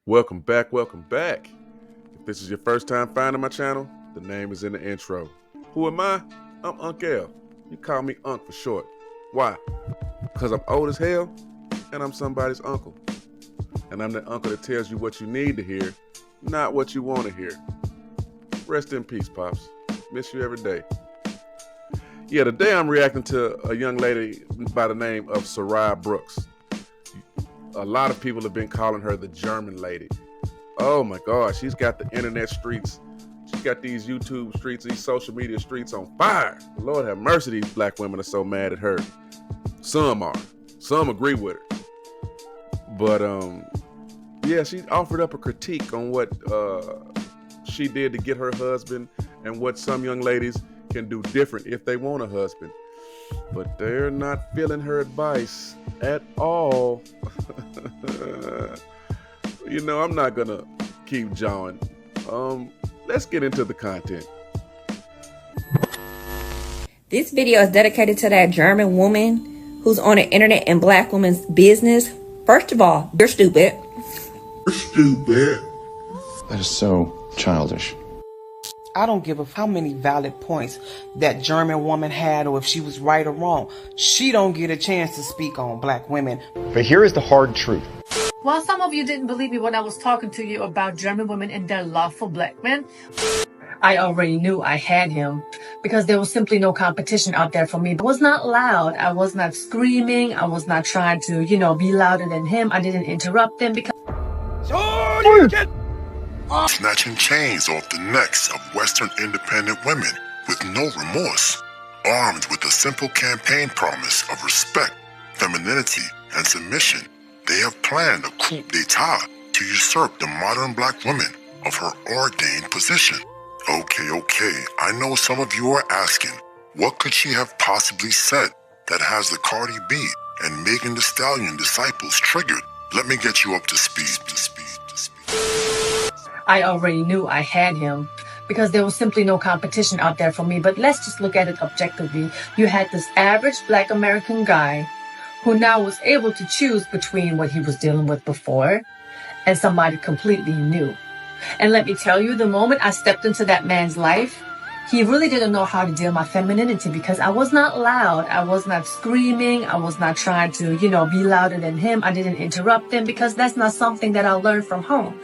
Welcome back, welcome back. If this is your first time finding my channel, the name is in the intro. Who am I? I'm Unc L. You call me Unc for short. Why? Because I'm old as hell and I'm somebody's uncle. And I'm the uncle that tells you what you need to hear, not what you want to hear. Rest in peace, Pops. Miss you every day. Yeah, today I'm reacting to a young lady by the name of Soraya Brooks. A lot of people have been calling her the German lady. Oh my God, she's got the internet streets. She's got these YouTube streets, these social media streets on fire. Lord have mercy, these black women are so mad at her. Some are. Some agree with her. But yeah, she offered up a critique on what she did to get her husband and what some young ladies can do different if they want a husband. But they're not feeling her advice at all. You know, I'm not gonna keep jawing. Let's get into the content. This video is dedicated to that German woman who's on the internet in black women's business. First of all, you're stupid. You're stupid. That is so childish. I don't give a how many valid points that German woman had or if she was right or wrong. She don't get a chance to speak on black women. But here is the hard truth. While some of you didn't believe me when I was talking to you about German women and their love for black men, I already knew I had him because there was simply no competition out there for me. I was not loud. I was not screaming. I was not trying to, be louder than him. I didn't interrupt him because... Snatching chains off the necks of Western independent women with no remorse, armed with a simple campaign promise of respect, femininity, and submission. They have planned a coup d'etat to usurp the modern black woman of her ordained position. Okay, I know some of you are asking, what could she have possibly said that has the Cardi B and Megan Thee Stallion disciples triggered? Let me get you up to speed. I already knew I had him because there was simply no competition out there for me. But let's just look at it objectively. You had this average black American guy who now was able to choose between what he was dealing with before and somebody completely new. And let me tell you, the moment I stepped into that man's life, he really didn't know how to deal with my femininity because I was not loud. I was not screaming. I was not trying to, be louder than him. I didn't interrupt him because that's not something that I learned from home.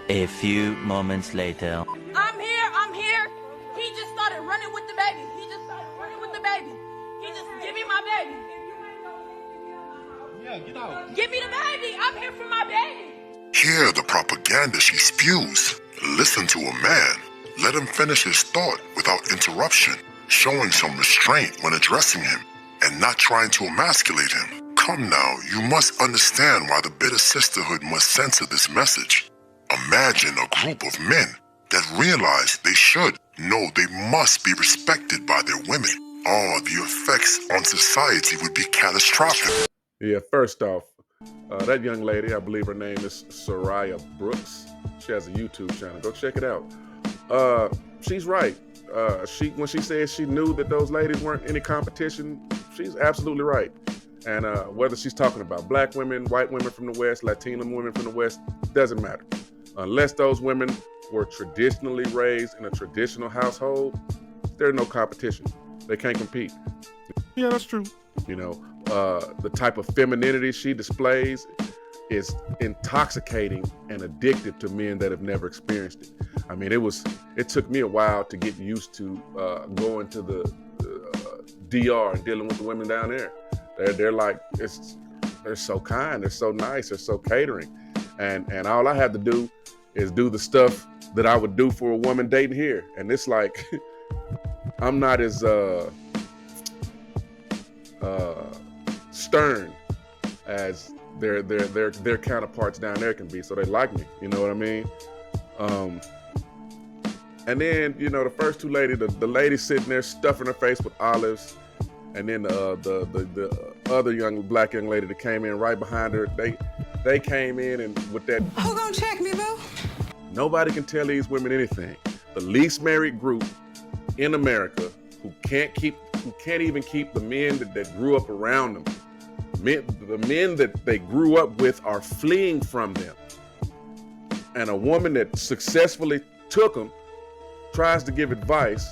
A few moments later. I'm here. He just started running with the baby. He just, give me my baby. Yeah, get out. Give me the baby. I'm here for my baby. Hear the propaganda she spews. Listen to a man. Let him finish his thought without interruption, showing some restraint when addressing him and not trying to emasculate him. Come now, you must understand why the bitter sisterhood must censor this message. Imagine a group of men that realize they must be respected by their women. Oh, the effects on society would be catastrophic. Yeah, first off, that young lady, I believe her name is Soraya Brooks. She has a YouTube channel. Go check it out. She's right. When she says she knew that those ladies weren't any competition, she's absolutely right. And whether she's talking about black women, white women from the West, Latino women from the West, doesn't matter. Unless those women were traditionally raised in a traditional household, there's no competition. They can't compete. Yeah, that's true. The type of femininity she displays is intoxicating and addictive to men that have never experienced it. I mean, it took me a while to get used to going to the DR and dealing with the women down there. They're like, they're so kind, they're so nice, they're so catering. And all I had to do is do the stuff that I would do for a woman dating here. And it's like, I'm not as stern as their counterparts down there can be, so they like me, you know what I mean? And then, the first two ladies, the lady sitting there stuffing her face with olives, and then the other black young lady that came in right behind her, they came in and with that. Who gonna check me, boo? Nobody can tell these women anything. The least married group in America who can't even keep the men that grew up around them. The men that they grew up with are fleeing from them. And a woman that successfully took them tries to give advice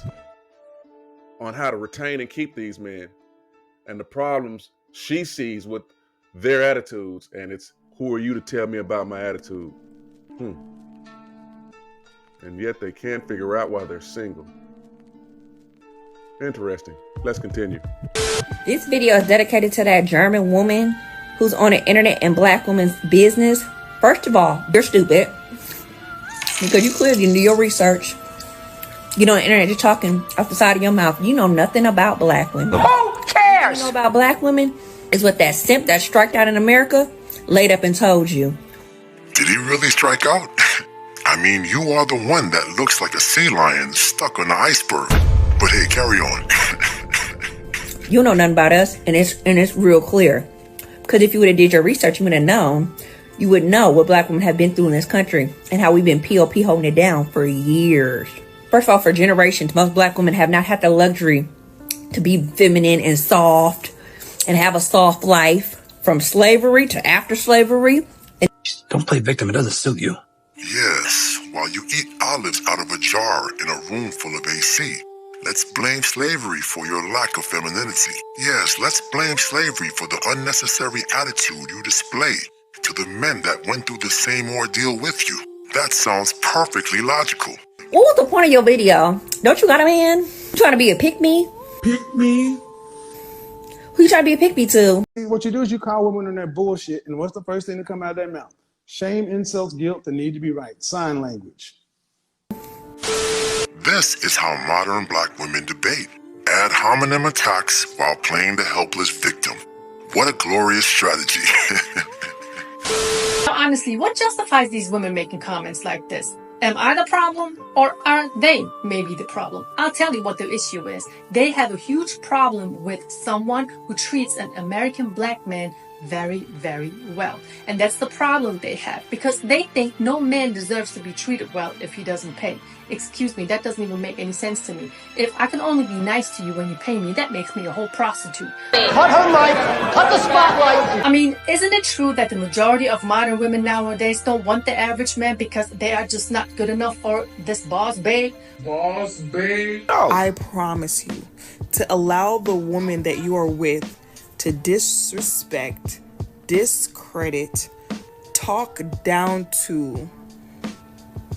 on how to retain and keep these men and the problems she sees with their attitudes. And it's, who are you to tell me about my attitude? And yet they can't figure out why they're single. Interesting. Let's continue. This video is dedicated to that German woman who's on the internet in black women's business. First of all, you're stupid because you clearly didn't do your research. You know, on the internet, you're talking off the side of your mouth. You know nothing about black women. Who cares? You know about black women is what that simp that striked out in America laid up and told you. Did he really strike out? I mean, you are the one that looks like a sea lion stuck on the iceberg. But hey, carry on. You know nothing about us, and it's real clear. Because if you would have did your research, you would have known. You would know what black women have been through in this country and how we've been POP holding it down for years. First of all, for generations, most black women have not had the luxury to be feminine and soft and have a soft life from slavery to after slavery. Don't play victim. It doesn't suit you. Yes, while you eat olives out of a jar in a room full of AC. Let's blame slavery for your lack of femininity. Yes, let's blame slavery for the unnecessary attitude you display to the men that went through the same ordeal with you. That sounds perfectly logical. What was the point of your video? Don't you got a man? You trying to be a pick-me? Pick-me? Who you trying to be a pick-me to? What you do is you call women on that bullshit, and what's the first thing to come out of their mouth? Shame, insults, guilt, the need to be right. Sign language. This is how modern black women debate. Ad hominem attacks while playing the helpless victim. What a glorious strategy. Honestly, what justifies these women making comments like this? Am I the problem, or are they maybe the problem? I'll tell you what the issue is. They have a huge problem with someone who treats an American black man very, very well. And that's the problem they have, because they think no man deserves to be treated well if he doesn't pay. Excuse me, that doesn't even make any sense to me. If I can only be nice to you when you pay me, that makes me a whole prostitute. Cut her mic, cut the spotlight. I mean, isn't it true that the majority of modern women nowadays don't want the average man because they are just not good enough for this boss babe? Boss babe. No. I promise you, to allow the woman that you are with to disrespect, discredit, talk down to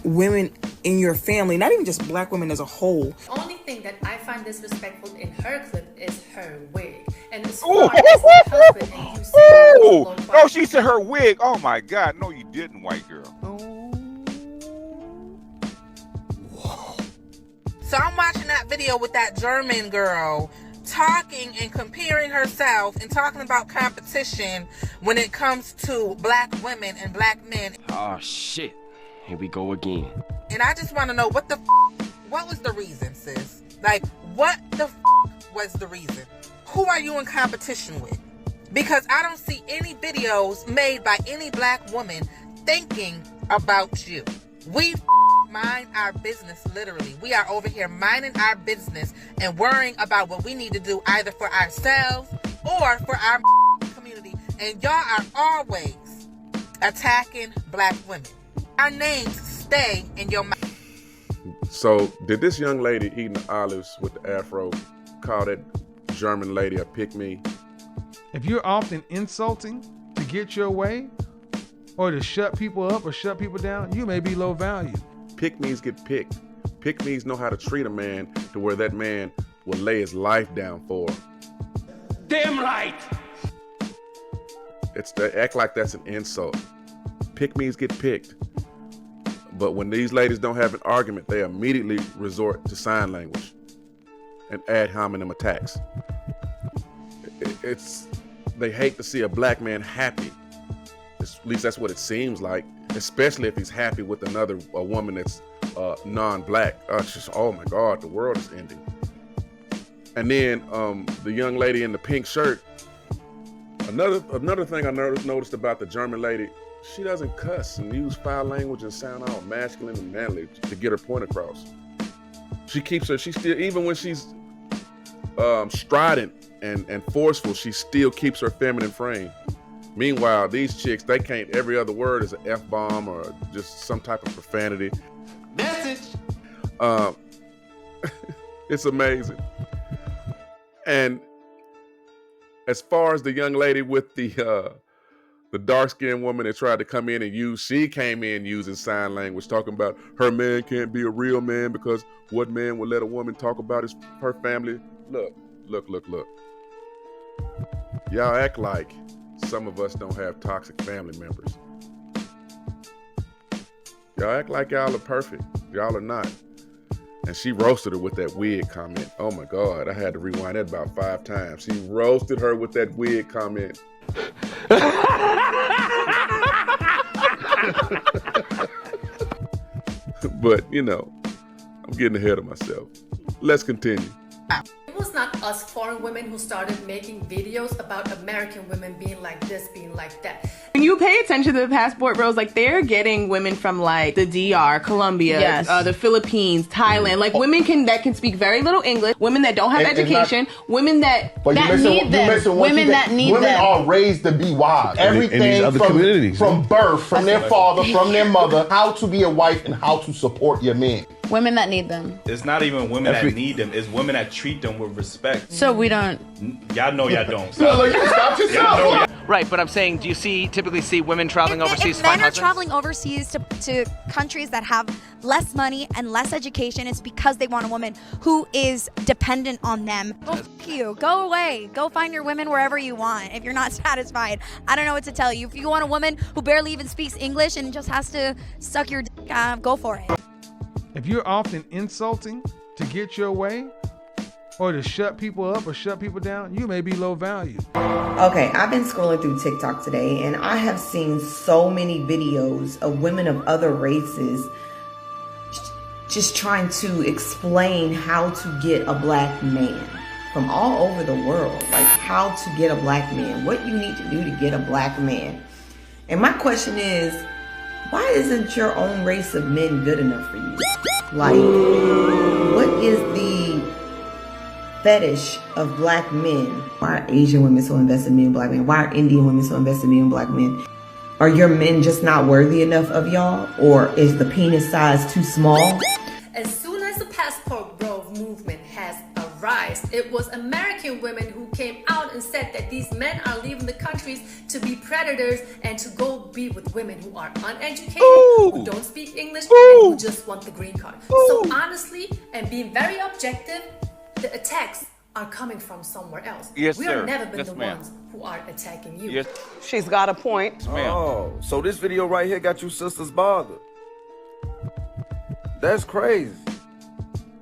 women in your family, not even just black women as a whole. The only thing that I find disrespectful in her clip is her wig. And as far as the husband and you say, no, she said her wig. Oh my God, no, you didn't, white girl. So I'm watching that video with that German girl talking and comparing herself and talking about competition when it comes to black women and black men. Oh shit, here we go again. And I just want to know what was the reason, sis? Like, what the was the reason? Who are you in competition with? Because I don't see any videos made by any black woman thinking about you. We mind our business, literally. We are over here minding our business and worrying about what we need to do either for ourselves or for our community. And y'all are always attacking black women. Our names stay in your mouth. So did this young lady eating the olives with the afro call that German lady a pick-me? If you're often insulting to get your way or to shut people up or shut people down, you may be low value. Pick-me's get picked. Pick-me's know how to treat a man to where that man will lay his life down for him. Damn right. They act like that's an insult. Pick-me's get picked. But when these ladies don't have an argument, they immediately resort to sign language and ad hominem attacks. They hate to see a black man happy. At least that's what it seems like, especially if he's happy with a woman that's non-black. It's just, oh my God, the world is ending. And then the young lady in the pink shirt, another thing I noticed about the German lady, she doesn't cuss and use foul language and sound all masculine and manly to get her point across. She still, even when she's strident and forceful, she still keeps her feminine frame. Meanwhile, these chicks, they can't, every other word is an F-bomb or just some type of profanity. Message. It's amazing. And as far as the young lady with the dark-skinned woman that tried to come in and she came in using sign language, talking about her man can't be a real man because what man would let a woman talk about is her family. Look. Y'all act like some of us don't have toxic family members. Y'all act like y'all are perfect. Y'all are not. And she roasted her with that wig comment. Oh my God, I had to rewind that about 5 times. She roasted her with that wig comment. But, you know, I'm getting ahead of myself. Let's continue. It was not us foreign women who started making videos about American women being like this, being like that. When you pay attention to the passport bros, like they're getting women from like the DR, Colombia, Yes. The Philippines, Thailand, like women that can speak very little English, women that don't have education, women that need them. Women that need them. Women are raised to be wives. Everything from birth, from their father, from their mother, how to be a wife and how to support your man. Women that need them. It's not even women that need them. It's women that treat them with respect. So we don't. Y'all know y'all don't. Stop yourself. Right, but I'm saying, do you typically see women traveling overseas If to find men are husbands? traveling overseas to countries that have less money and less education, it's because they want a woman who is dependent on them. Well, f you. Go away. Go find your women wherever you want. If you're not satisfied, I don't know what to tell you. If you want a woman who barely even speaks English and just has to suck your dick, go for it. If you're often insulting to get your way or to shut people up or shut people down, you may be low value. Okay, I've been scrolling through TikTok today and I have seen so many videos of women of other races just trying to explain how to get a black man from all over the world. Like how to get a black man, what you need to do to get a black man. And my question is, why isn't your own race of men good enough for you? Like, what is the fetish of black men? Why are Asian women so invested in being black men? Why are Indian women so invested in being black men? Are your men just not worthy enough of y'all? Or is the penis size too small? As soon as the passport bro movement has arisen, it was American women who came out and said that these men are leaving the countries to be predators and to go be with women who are uneducated, who don't speak English, and who just want the green card. So honestly, and being very objective, the attacks are coming from somewhere else. Yes, we sir. have never been Yes, the ma'am. ones who are attacking you. Yes. She's got a point. Oh, so this video right here got you sisters bothered. That's crazy.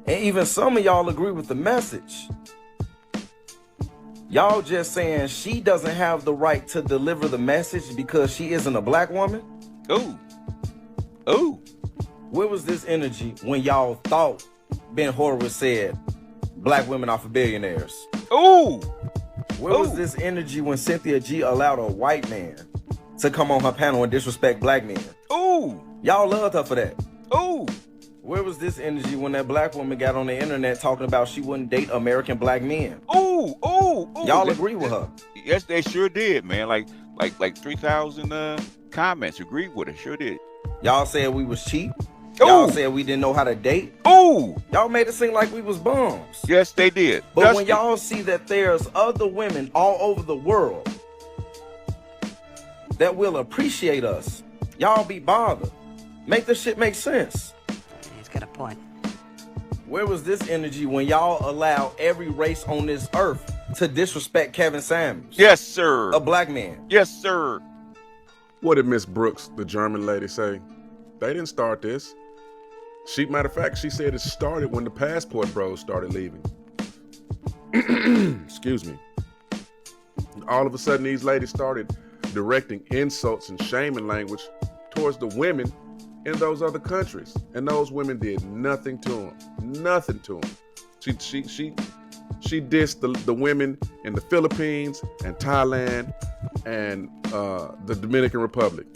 And even some of y'all agree with the message. Y'all just saying she doesn't have the right to deliver the message because she isn't a black woman? Ooh. Where was this energy when y'all thought Ben Horowitz said black women are for billionaires? Ooh. Where was this energy when Cynthia G allowed a white man to come on her panel and disrespect black men? Ooh. Y'all loved her for that. Ooh. Where was this energy when that black woman got on the internet talking about she wouldn't date American black men? Ooh. Y'all agree with her? Yes, they sure did, man. Like 3,000 comments agreed with her. Sure did. Y'all said we was cheap. Y'all said we didn't know how to date. Ooh. Y'all made it seem like we was bums. Yes, they did. But when y'all see that there's other women all over the world that will appreciate us, y'all be bothered. Make this shit make sense. He's got a point. Where was this energy when y'all allow every race on this earth to disrespect Kevin Samuels? Yes, sir. A black man. Yes, sir. What did Miss Brooks, the German lady, say? They didn't start this. Matter of fact, she said it started when the passport bros started leaving. Excuse me. All of a sudden, these ladies started directing insults and shaming language towards the women in those other countries, and those women did nothing to them. Nothing to them. She dissed the women in the Philippines and Thailand and the Dominican Republic.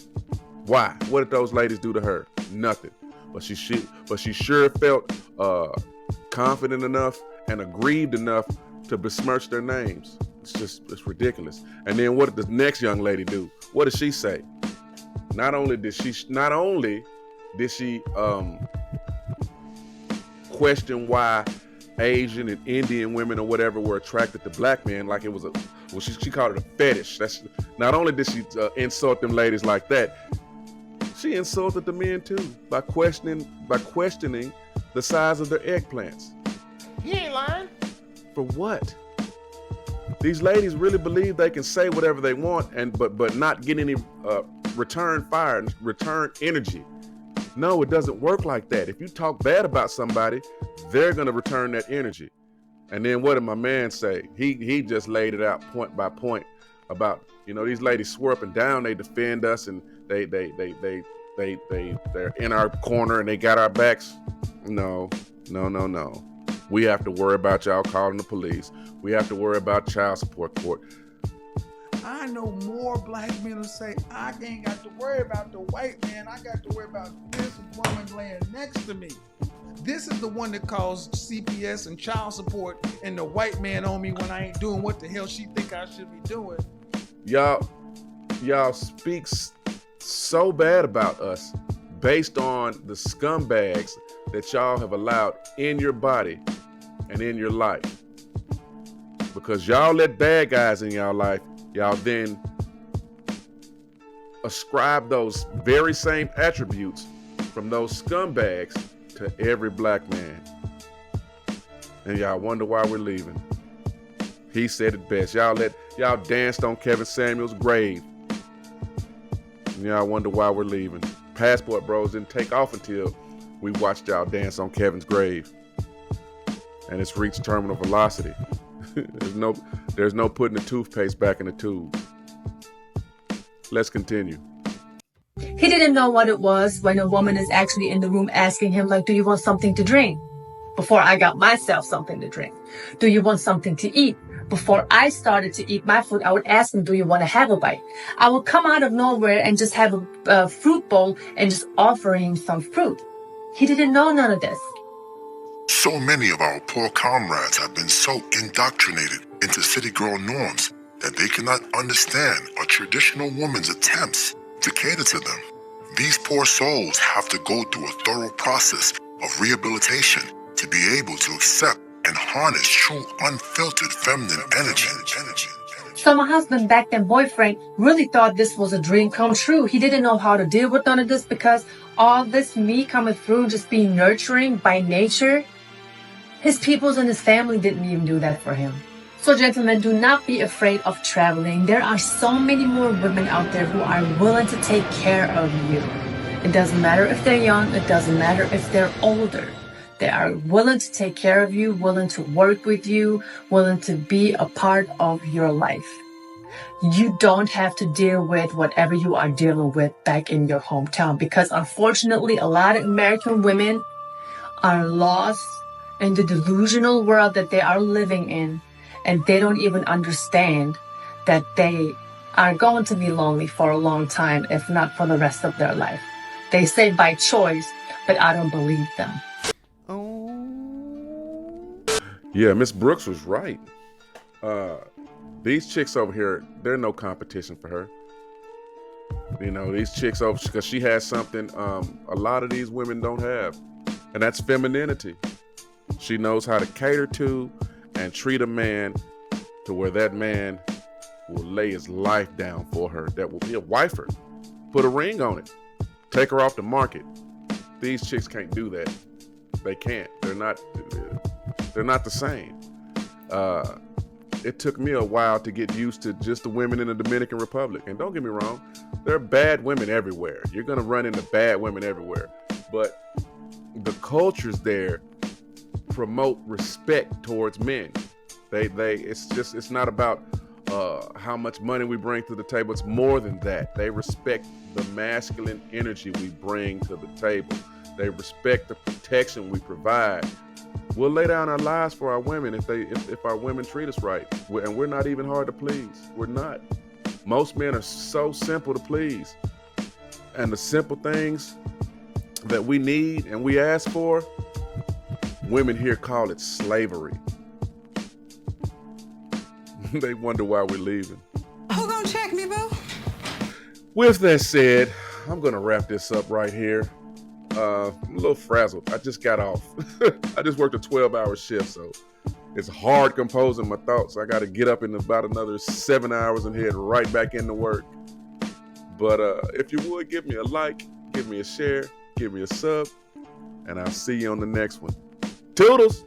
Why? What did those ladies do to her? Nothing. But she sure felt confident enough and aggrieved enough to besmirch their names. It's ridiculous. And then what did the next young lady do? What did she say? Not only did she question why Asian and Indian women or whatever were attracted to black men, like it was she called it a fetish. That's not only did she insult them ladies like that, she insulted the men too by questioning the size of their eggplants. He ain't lying. For what? These ladies really believe they can say whatever they want but not get any return fire, return energy. No, it doesn't work like that. If you talk bad about somebody, they're gonna return that energy. And then what did my man say? He just laid it out point by point about, these ladies swear up and down they defend us and they're in our corner and they got our backs. No. We have to worry about y'all calling the police. We have to worry about child support court. I know more black men who say, I ain't got to worry about the white man. I got to worry about this woman laying next to me. This is the one that calls CPS and child support and the white man on me when I ain't doing what the hell she think I should be doing. Y'all speak so bad about us based on the scumbags that y'all have allowed in your body and in your life. Because y'all let bad guys in y'all life, y'all then ascribe those very same attributes from those scumbags to every black man. And y'all wonder why we're leaving. He said it best. Y'all danced on Kevin Samuel's grave. And y'all wonder why we're leaving. Passport Bros didn't take off until we watched y'all dance on Kevin's grave. And it's reached terminal velocity. There's no putting the toothpaste back in the tube. Let's continue. He didn't know what it was when a woman is actually in the room asking him, like, do you want something to drink? Before I got myself something to drink. Do you want something to eat? Before I started to eat my food, I would ask him, do you want to have a bite? I would come out of nowhere and just have a fruit bowl and just offer him some fruit. He didn't know none of this. So many of our poor comrades have been so indoctrinated into city girl norms that they cannot understand a traditional woman's attempts to cater to them. These poor souls have to go through a thorough process of rehabilitation to be able to accept and harness true unfiltered feminine energy. So my husband, back then boyfriend, really thought this was a dream come true. He didn't know how to deal with none of this because all this me coming through, just being nurturing by nature, his peoples and his family didn't even do that for him. So gentlemen, do not be afraid of traveling. There are so many more women out there who are willing to take care of you. It doesn't matter if they're young. It doesn't matter if they're older. They are willing to take care of you, willing to work with you, willing to be a part of your life. You don't have to deal with whatever you are dealing with back in your hometown because unfortunately, a lot of American women are lost in the delusional world that they are living in. And they don't even understand that they are going to be lonely for a long time, if not for the rest of their life. They say by choice, but I don't believe them. Yeah, Miss Brooks was right. These chicks over here, they're no competition for her. These chicks over, because she has something a lot of these women don't have, and that's femininity. She knows how to cater to and treat a man to where that man will lay his life down for her. That will be a wifer. Put a ring on it. Take her off the market. These chicks can't do that. They can't. They're not the same. It took me a while to get used to just the women in the Dominican Republic. And don't get me wrong, there are bad women everywhere. You're gonna run into bad women everywhere. But the cultures there promote respect towards men. It's not about how much money we bring to the table. It's more than that. They respect the masculine energy we bring to the table. They respect the protection we provide. We'll lay down our lives for our women if our women treat us right. And we're not even hard to please. We're not. Most men are so simple to please. And the simple things that we need and we ask for, women here call it slavery. They wonder why we're leaving. Who gonna check me, boo? With that said, I'm gonna wrap this up right here. I'm a little frazzled. I just got off. I just worked a 12-hour shift, so it's hard composing my thoughts. I got to get up in about another 7 hours and head right back into work. But if you would, give me a like, give me a share, give me a sub, and I'll see you on the next one. Toodles!